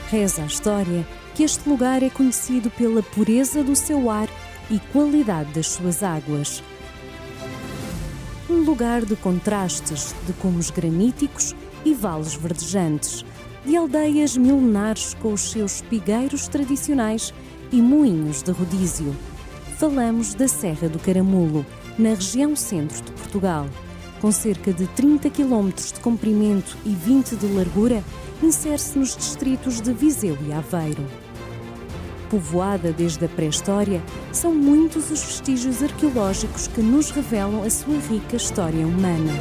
Reza a história que este lugar é conhecido pela pureza do seu ar e qualidade das suas águas. Um lugar de contrastes, de cumos graníticos e vales verdejantes, de aldeias milenares com os seus espigueiros tradicionais e moinhos de rodízio. Falamos da Serra do Caramulo, na região centro de Portugal. Com cerca de 30 km de comprimento e 20 de largura, insere-se nos distritos de Viseu e Aveiro. Povoada desde a pré-história, são muitos os vestígios arqueológicos que nos revelam a sua rica história humana.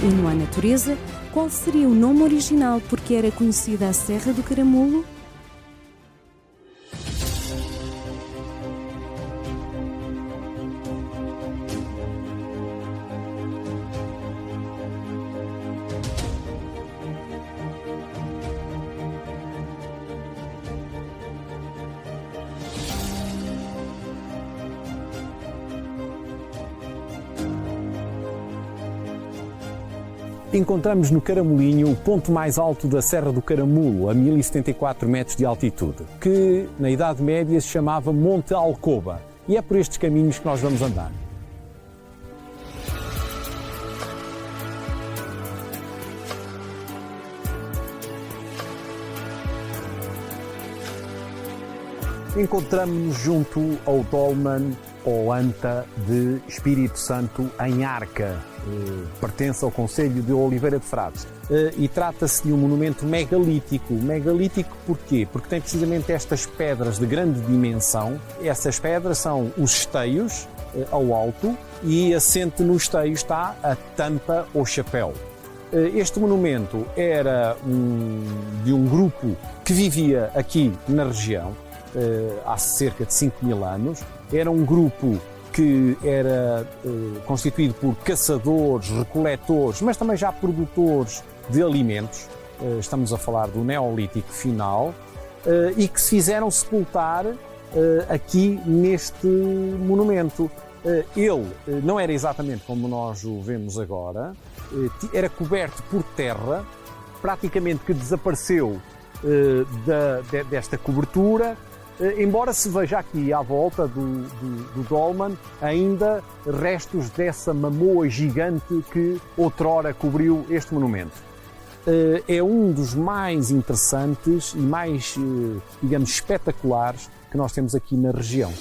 E no A Natureza, qual seria o nome original por que era conhecida a Serra do Caramulo? Encontramos no Caramulinho o ponto mais alto da Serra do Caramulo, a 1074 metros de altitude, que na Idade Média se chamava Monte Alcoba, e é por estes caminhos que nós vamos andar. Encontramos-nos junto ao dolmen ou anta de Espírito Santo em Arca, pertence ao concelho de Oliveira de Frades, e trata-se de um monumento megalítico. Megalítico porquê? Porque tem precisamente estas pedras de grande dimensão. Essas pedras são os esteios ao alto, e assente no esteio está a tampa ou chapéu. Este monumento era de um grupo que vivia aqui na região há cerca de 5.000 anos. Era um grupo que era constituído por caçadores, recoletores, mas também já produtores de alimentos. Estamos a falar do Neolítico final, e que se fizeram sepultar aqui neste monumento. Ele não era exatamente como nós o vemos agora, era coberto por terra, praticamente que desapareceu desta cobertura, embora se veja aqui à volta do dolmen ainda restos dessa mamoa gigante que outrora cobriu este monumento. É um dos mais interessantes e mais, digamos, espetaculares que nós temos aqui na região.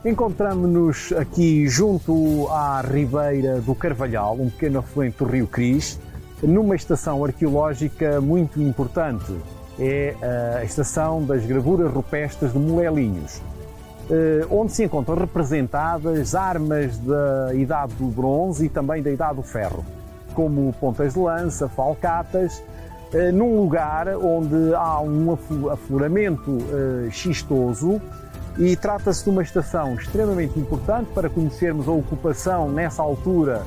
Encontramos-nos aqui junto à ribeira do Carvalhal, um pequeno afluente do Rio Cris, numa estação arqueológica muito importante. É a estação das gravuras rupestres de Molelinhos, onde se encontram representadas armas da Idade do Bronze e também da Idade do Ferro, como pontas de lança, falcatas, num lugar onde há um afloramento xistoso. E trata-se de uma estação extremamente importante para conhecermos a ocupação nessa altura,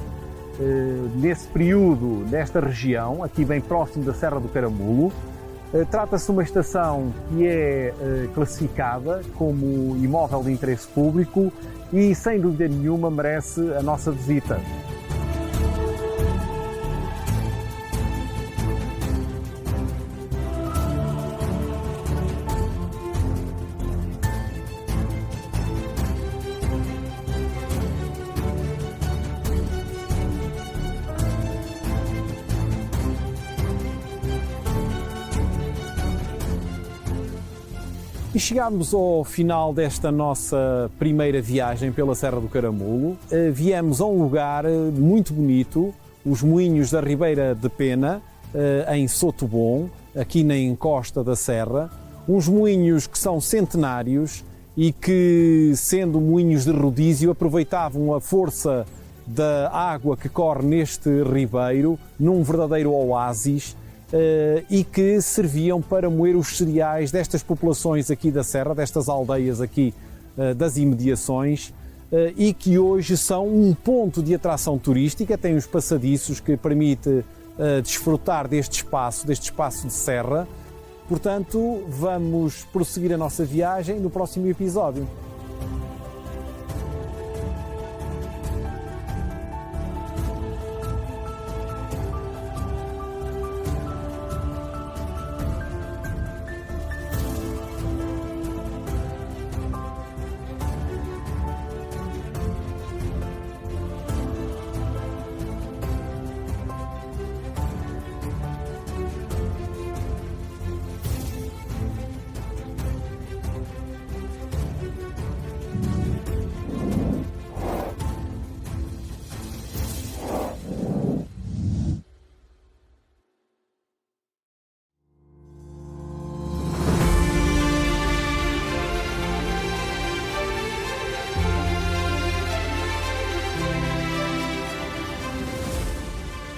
nesse período, desta região, aqui bem próximo da Serra do Caramulo. Trata-se de uma estação que é classificada como imóvel de interesse público e, sem dúvida nenhuma, merece a nossa visita. E chegámos ao final desta nossa primeira viagem pela Serra do Caramulo. Viemos a um lugar muito bonito, os Moinhos da Ribeira de Pena, em Sotobon, aqui na encosta da serra. Uns moinhos que são centenários e que, sendo moinhos de rodízio, aproveitavam a força da água que corre neste ribeiro, num verdadeiro oásis, e que serviam para moer os cereais destas populações aqui da serra, destas aldeias aqui das imediações, e que hoje são um ponto de atração turística. Tem os passadiços que permite desfrutar deste espaço de serra. Portanto, vamos prosseguir a nossa viagem no próximo episódio.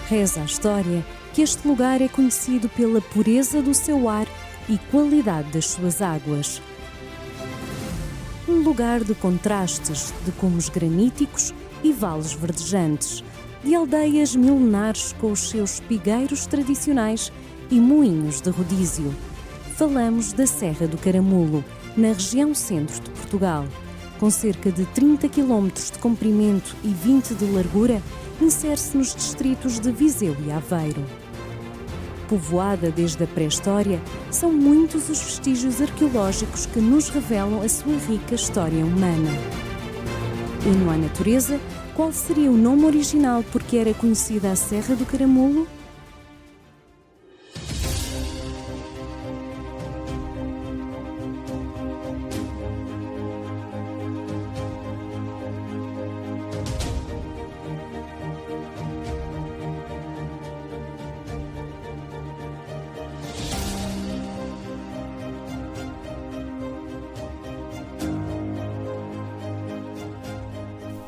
Reza a história que este lugar é conhecido pela pureza do seu ar e qualidade das suas águas. Um lugar de contrastes, de cumos graníticos e vales verdejantes, de aldeias milenares com os seus espigueiros tradicionais e moinhos de rodízio. Falamos da Serra do Caramulo, na região centro de Portugal. Com cerca de 30 km de comprimento e 20 de largura, insere-se nos distritos de Viseu e Aveiro. Povoada desde a pré-história, são muitos os vestígios arqueológicos que nos revelam a sua rica história humana. E não há natureza, qual seria o nome original por que era conhecida a Serra do Caramulo?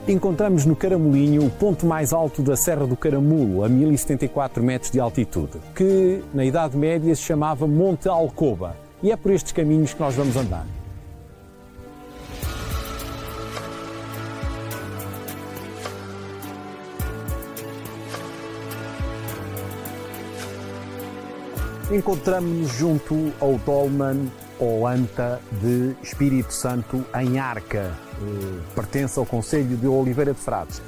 Encontramos no Caramulinho o ponto mais alto da Serra do Caramulo, a 1074 metros de altitude, que na Idade Média se chamava Monte Alcoba, e é por estes caminhos que nós vamos andar. Encontramos-nos junto ao dolmen ou anta de Espírito Santo em Arca, pertence ao concelho de Oliveira de Frades,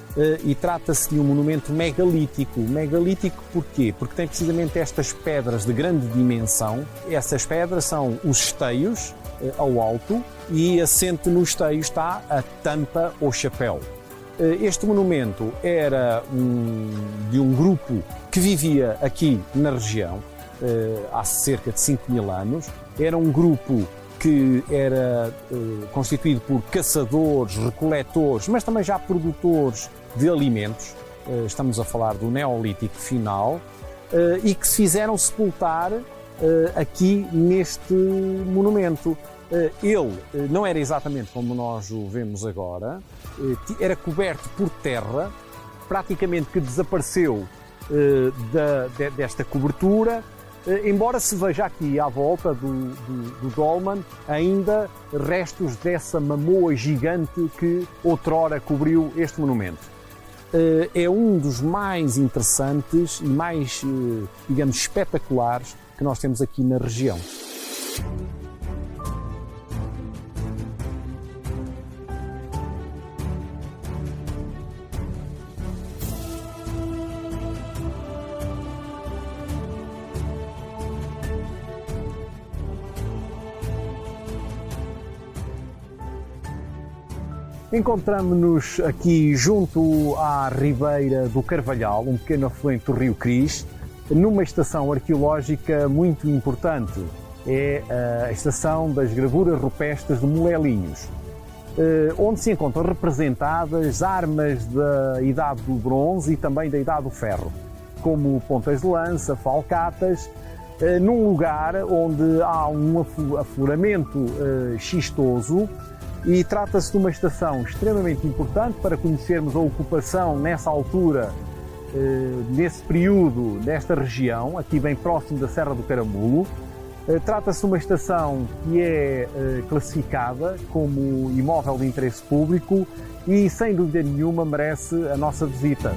e trata-se de um monumento megalítico. Megalítico porquê? Porque tem precisamente estas pedras de grande dimensão. Essas pedras são os esteios ao alto, e assente no esteio está a tampa ou chapéu. Este monumento era de um grupo que vivia aqui na região há cerca de 5.000 anos. Era um grupo que era constituído por caçadores, recoletores, mas também já produtores de alimentos. Estamos a falar do Neolítico final, e que se fizeram sepultar aqui neste monumento. Ele não era exatamente como nós o vemos agora, era coberto por terra, praticamente que desapareceu desta cobertura. Embora se veja aqui à volta do dolmen ainda restos dessa mamoa gigante que outrora cobriu este monumento. É um dos mais interessantes e mais, digamos, espetaculares que nós temos aqui na região. Encontramos-nos aqui junto à ribeira do Carvalhal, um pequeno afluente do rio Cris, numa estação arqueológica muito importante. É a estação das gravuras rupestres de Molelinhos, onde se encontram representadas armas da Idade do Bronze e também da Idade do Ferro, como pontas de lança, falcatas, num lugar onde há um afloramento xistoso. E trata-se de uma estação extremamente importante para conhecermos a ocupação nessa altura, nesse período, nesta região, aqui bem próximo da Serra do Caramulo. Trata-se de uma estação que é classificada como imóvel de interesse público e, sem dúvida nenhuma, merece a nossa visita.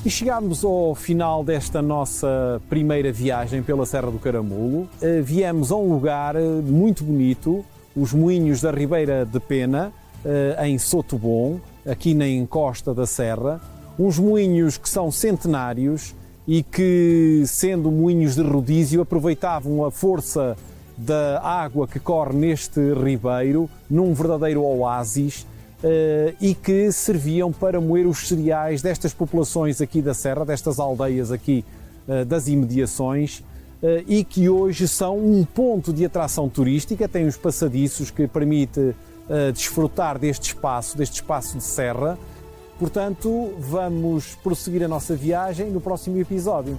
E chegámos ao final desta nossa primeira viagem pela Serra do Caramulo. Viemos a um lugar muito bonito, os Moinhos da Ribeira de Pena, em Sotobon, aqui na encosta da serra. Uns moinhos que são centenários e que, sendo moinhos de rodízio, aproveitavam a força da água que corre neste ribeiro, num verdadeiro oásis, e que serviam para moer os cereais destas populações aqui da serra, destas aldeias aqui das imediações, e que hoje são um ponto de atração turística. Tem os passadiços que permite desfrutar deste espaço de serra. Portanto, vamos prosseguir a nossa viagem no próximo episódio.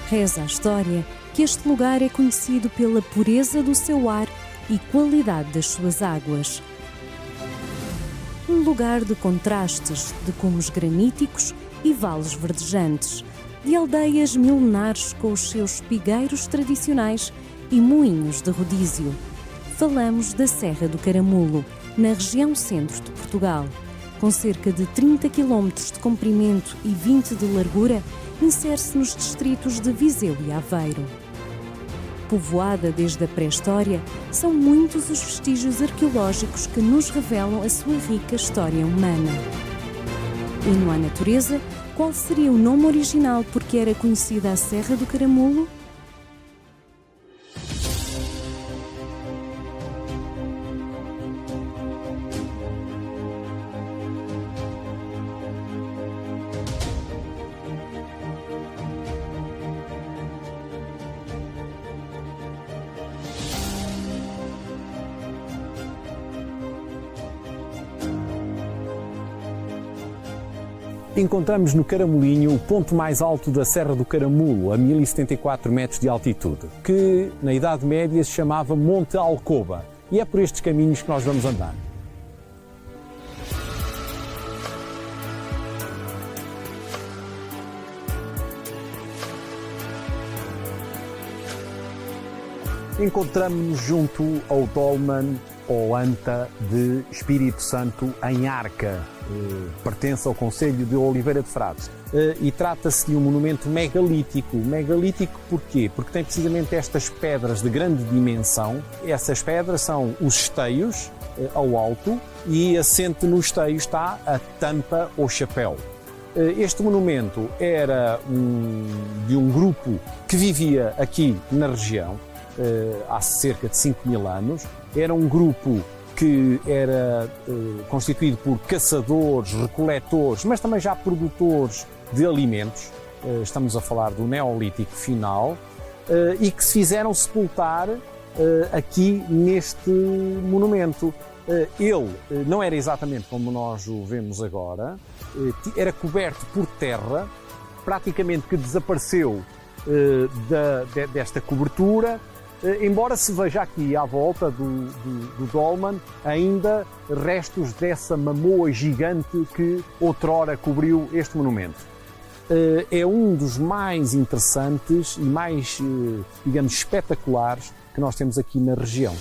Reza a história que este lugar é conhecido pela pureza do seu ar e qualidade das suas águas. Um lugar de contrastes, de cumos graníticos e vales verdejantes, de aldeias milenares com os seus espigueiros tradicionais e moinhos de rodízio. Falamos da Serra do Caramulo, na região centro de Portugal. Com cerca de 30 km de comprimento e 20 de largura, insere-se nos distritos de Viseu e Aveiro. Povoada desde a pré-história, são muitos os vestígios arqueológicos que nos revelam a sua rica história humana. E no A Natureza, qual seria o nome original por que era conhecida a Serra do Caramulo? Encontramos no Caramulinho o ponto mais alto da Serra do Caramulo, a 1074 metros de altitude, que na Idade Média se chamava Monte Alcoba, e é por estes caminhos que nós vamos andar. Encontramos-nos junto ao dolmen ou anta de Espírito Santo em Arca, pertence ao concelho de Oliveira de Frades, e trata-se de um monumento megalítico. Megalítico porquê? Porque tem precisamente estas pedras de grande dimensão. Essas pedras são os esteios ao alto, e assente no esteio está a tampa ou chapéu. Este monumento era de um grupo que vivia aqui na região há cerca de 5.000 anos. Era um grupo que era constituído por caçadores, recoletores, mas também já produtores de alimentos. Estamos a falar do Neolítico final, e que se fizeram sepultar aqui neste monumento. Ele não era exatamente como nós o vemos agora, era coberto por terra, praticamente que desapareceu desta cobertura, embora se veja aqui à volta do dolmen ainda restos dessa mamoa gigante que outrora cobriu este monumento. É um dos mais interessantes e mais, digamos, espetaculares que nós temos aqui na região.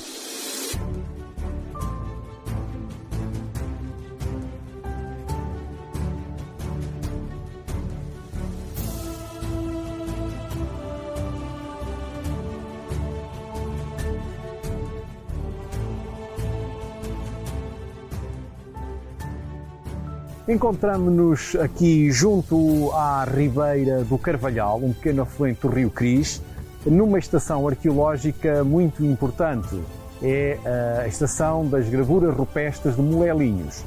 Encontramos-nos aqui junto à ribeira do Carvalhal, um pequeno afluente do rio Cris, numa estação arqueológica muito importante. É a estação das gravuras rupestres de Molelinhos,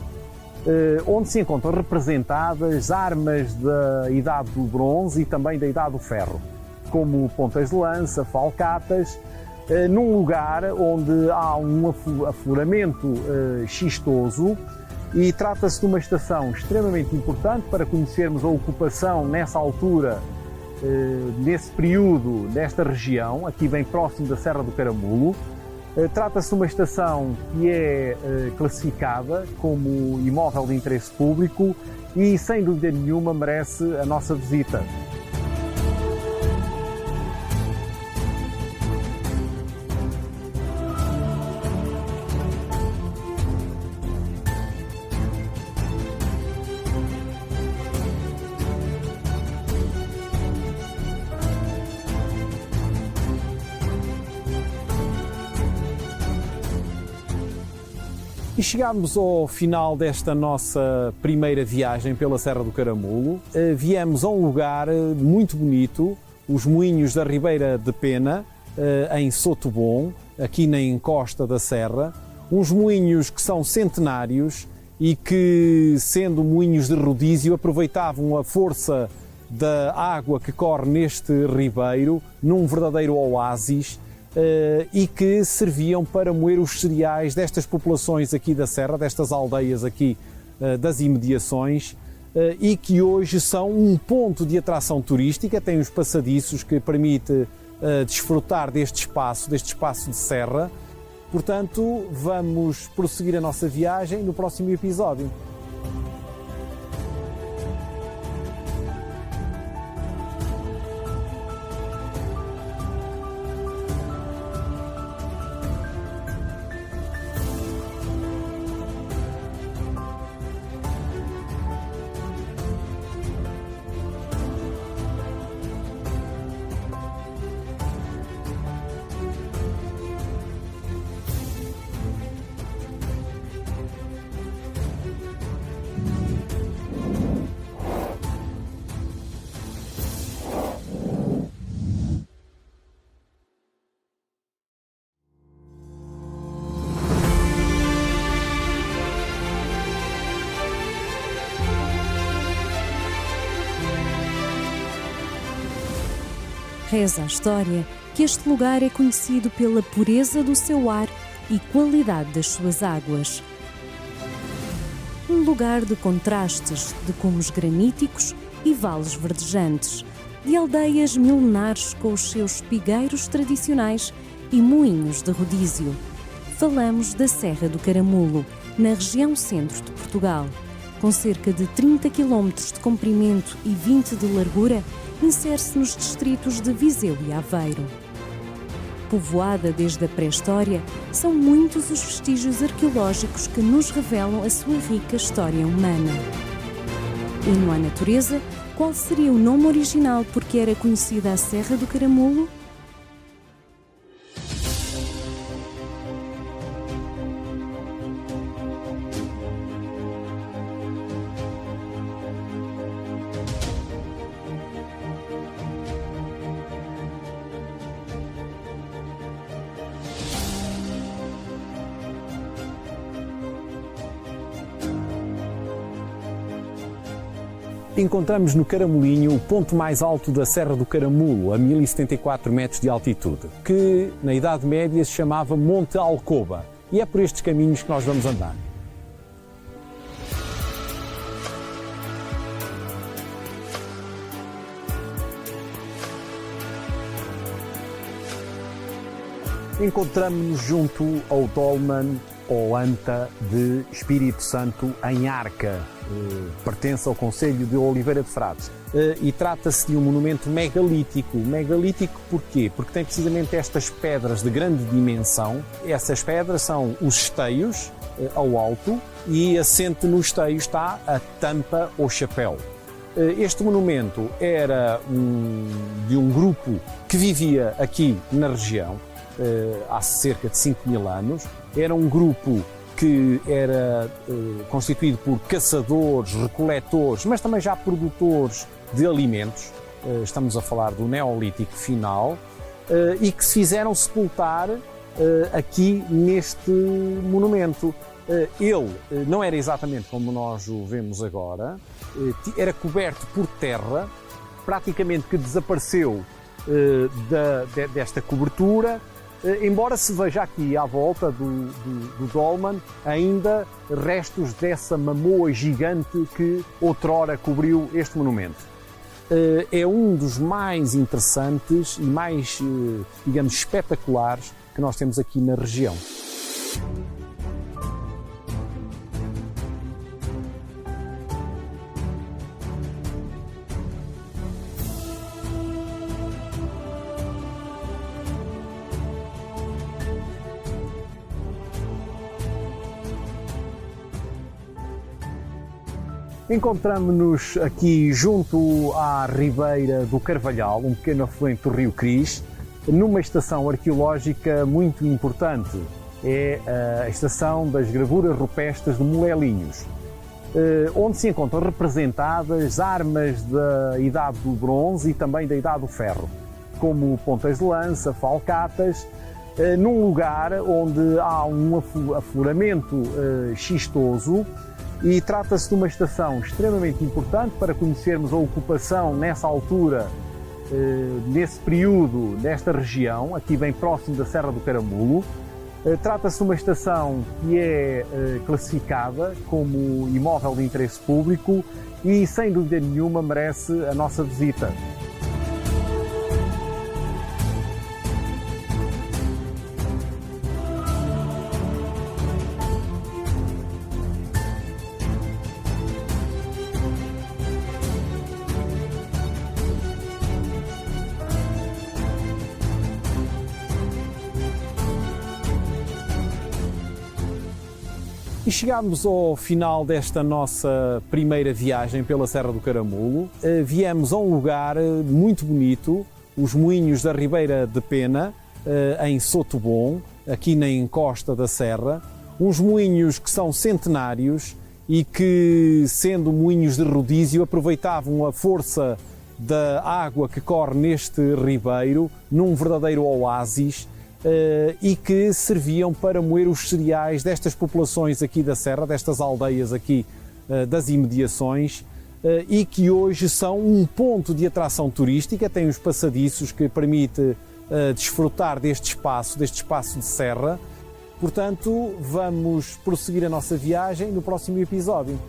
onde se encontram representadas armas da Idade do Bronze e também da Idade do Ferro, como pontas de lança, falcatas, num lugar onde há um afloramento xistoso. E trata-se de uma estação extremamente importante para conhecermos a ocupação nessa altura, nesse período, desta região, aqui bem próximo da Serra do Caramulo. Trata-se de uma estação que é classificada como imóvel de interesse público e, sem dúvida nenhuma, merece a nossa visita. E chegámos ao final desta nossa primeira viagem pela Serra do Caramulo. Viemos a um lugar muito bonito, os Moinhos da Ribeira de Pena, em Sotobon, aqui na encosta da serra. Uns moinhos que são centenários e que, sendo moinhos de rodízio, aproveitavam a força da água que corre neste ribeiro num verdadeiro oásis, e que serviam para moer os cereais destas populações aqui da serra, destas aldeias aqui das imediações, e que hoje são um ponto de atração turística. Tem os passadiços que permite desfrutar deste espaço de serra. Portanto, vamos prosseguir a nossa viagem no próximo episódio. Reza a história que este lugar é conhecido pela pureza do seu ar e qualidade das suas águas. Um lugar de contrastes, de cumos graníticos e vales verdejantes, de aldeias milenares com os seus espigueiros tradicionais e moinhos de rodízio. Falamos da Serra do Caramulo, na região centro de Portugal. Com cerca de 30 km de comprimento e 20 de largura, insere-se nos distritos de Viseu e Aveiro. Povoada desde a pré-história, são muitos os vestígios arqueológicos que nos revelam a sua rica história humana. E no A Natureza, qual seria o nome original por que era conhecida a Serra do Caramulo? Encontramos no Caramulinho o ponto mais alto da Serra do Caramulo, a 1074 metros de altitude, que na Idade Média se chamava Monte Alcoba, e é por estes caminhos que nós vamos andar. Encontramos-nos junto ao dolmen ou anta de Espírito Santo em Arca, pertence ao concelho de Oliveira de Frades e trata-se de um monumento megalítico. Megalítico porquê? Porque tem precisamente estas pedras de grande dimensão. Essas pedras são os esteios ao alto e assente no esteio está a tampa ou chapéu. Este monumento era de um grupo que vivia aqui na região há cerca de 5.000 anos. Era um grupo que era constituído por caçadores, recoletores, mas também já produtores de alimentos. Estamos a falar do Neolítico final e que se fizeram sepultar aqui neste monumento. Ele não era exatamente como nós o vemos agora, era coberto por terra, praticamente que desapareceu desta cobertura, embora se veja aqui à volta do dolmen ainda restos dessa mamoa gigante que outrora cobriu este monumento. É um dos mais interessantes e mais, digamos, espetaculares que nós temos aqui na região. Encontramos-nos aqui junto à ribeira do Carvalhal, um pequeno afluente do Rio Cris, numa estação arqueológica muito importante. É a estação das gravuras rupestres de Molelinhos, onde se encontram representadas armas da Idade do Bronze e também da Idade do Ferro, como pontas de lança, falcatas, num lugar onde há um afloramento xistoso. E trata-se de uma estação extremamente importante para conhecermos a ocupação nessa altura, nesse período, nesta região, aqui bem próximo da Serra do Caramulo. Trata-se de uma estação que é classificada como imóvel de interesse público e, sem dúvida nenhuma, merece a nossa visita. E chegámos ao final desta nossa primeira viagem pela Serra do Caramulo. Viemos a um lugar muito bonito, os Moinhos da Ribeira de Pena, em Sotobon, aqui na encosta da serra. Uns moinhos que são centenários e que, sendo moinhos de rodízio, aproveitavam a força da água que corre neste ribeiro num verdadeiro oásis, e que serviam para moer os cereais destas populações aqui da serra, destas aldeias aqui das imediações, e que hoje são um ponto de atração turística. Tem os passadiços que permite desfrutar deste espaço de serra. Portanto, vamos prosseguir a nossa viagem no próximo episódio.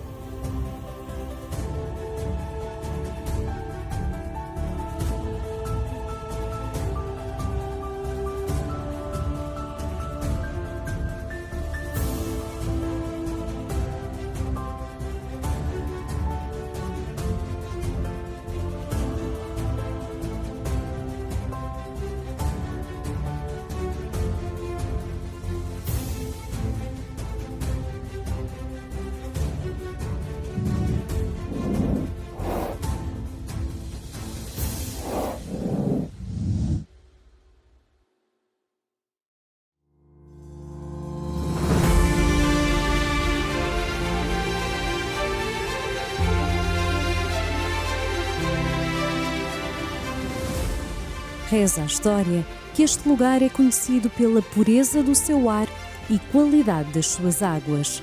Reza a história que este lugar é conhecido pela pureza do seu ar e qualidade das suas águas.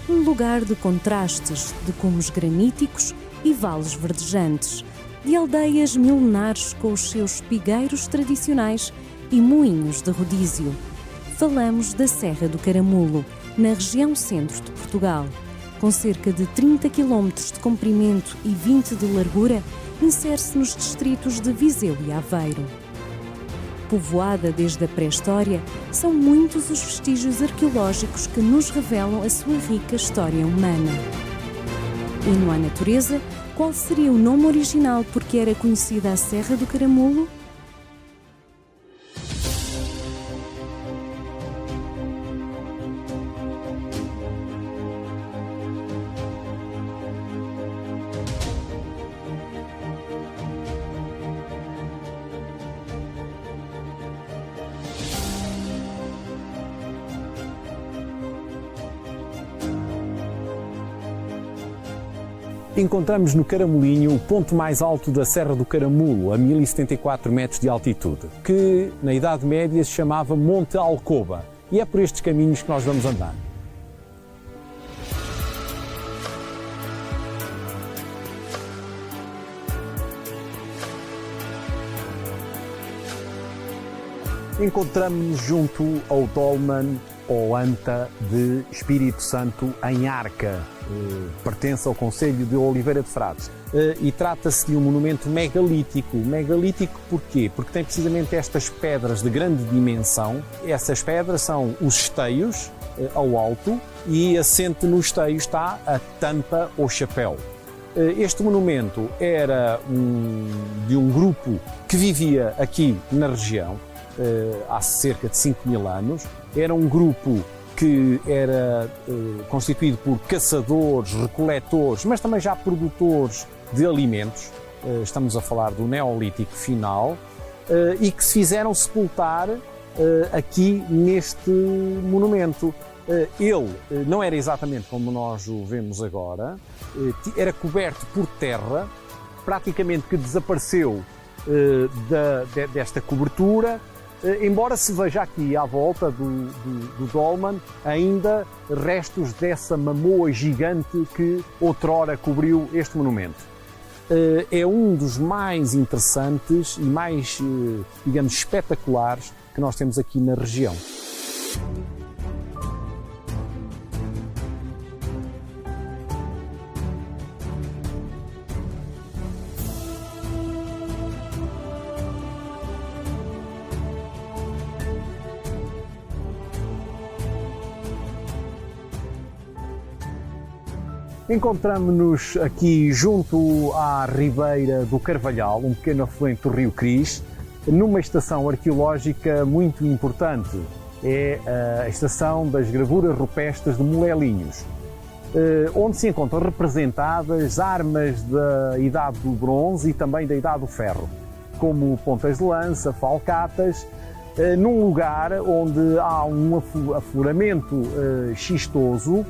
Um lugar de contrastes, de cumes graníticos e vales verdejantes, de aldeias milenares com os seus espigueiros tradicionais e moinhos de rodízio. Falamos da Serra do Caramulo, na região centro de Portugal. Com cerca de 30 km de comprimento e 20 de largura, insere-se nos distritos de Viseu e Aveiro. povoada desde a pré-história, são muitos os vestígios arqueológicos que nos revelam a sua rica história humana. E no A Natureza, qual seria o nome original por que era conhecida a Serra do Caramulo? Encontramos no Caramulinho o ponto mais alto da Serra do Caramulo, a 1074 metros de altitude, que na Idade Média se chamava Monte Alcoba, e é por estes caminhos que nós vamos andar. Encontramos-nos junto ao dolmen ou anta de Espírito Santo em Arca, pertence ao concelho de Oliveira de Frades, e trata-se de um monumento megalítico. Megalítico porquê? Porque tem precisamente estas pedras de grande dimensão. Essas pedras são os esteios ao alto, e assente no esteio está a tampa ou chapéu. Este monumento era de um grupo que vivia aqui na região há cerca de 5.000 anos. Era um grupo que era constituído por caçadores, recoletores, mas também já produtores de alimentos. Estamos a falar do Neolítico final, e que se fizeram sepultar aqui neste monumento. Ele não era exatamente como nós o vemos agora, era coberto por terra, praticamente que desapareceu desta cobertura, embora se veja aqui à volta do dolmen ainda restos dessa mamoa gigante que outrora cobriu este monumento. É um dos mais interessantes e mais, digamos, espetaculares que nós temos aqui na região. Encontramos-nos aqui junto à ribeira do Carvalhal, um pequeno afluente do rio Cris, numa estação arqueológica muito importante. É a estação das gravuras rupestres de Molelinhos, onde se encontram representadas armas da Idade do Bronze e também da Idade do Ferro, como pontas de lança, falcatas, num lugar onde há um afloramento xistoso.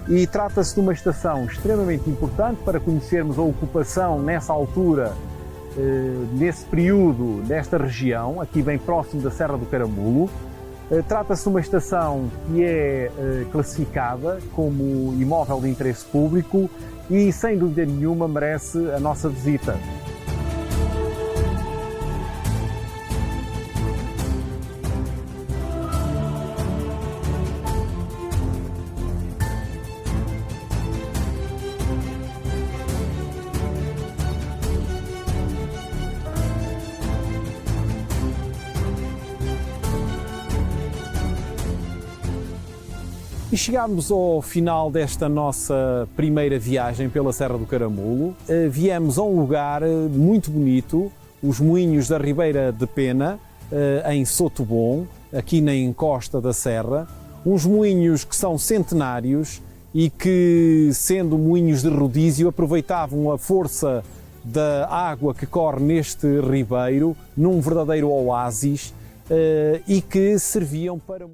E trata-se de uma estação extremamente importante para conhecermos a ocupação nessa altura, nesse período, desta região, aqui bem próximo da Serra do Caramulo. Trata-se de uma estação que é classificada como imóvel de interesse público e, sem dúvida nenhuma, merece a nossa visita. E chegámos ao final desta nossa primeira viagem pela Serra do Caramulo. Viemos a um lugar muito bonito, os Moinhos da Ribeira de Pena, em Sotobon, aqui na encosta da serra. Uns moinhos que são centenários e que, sendo moinhos de rodízio, aproveitavam a força da água que corre neste ribeiro, num verdadeiro oásis, e que serviam para...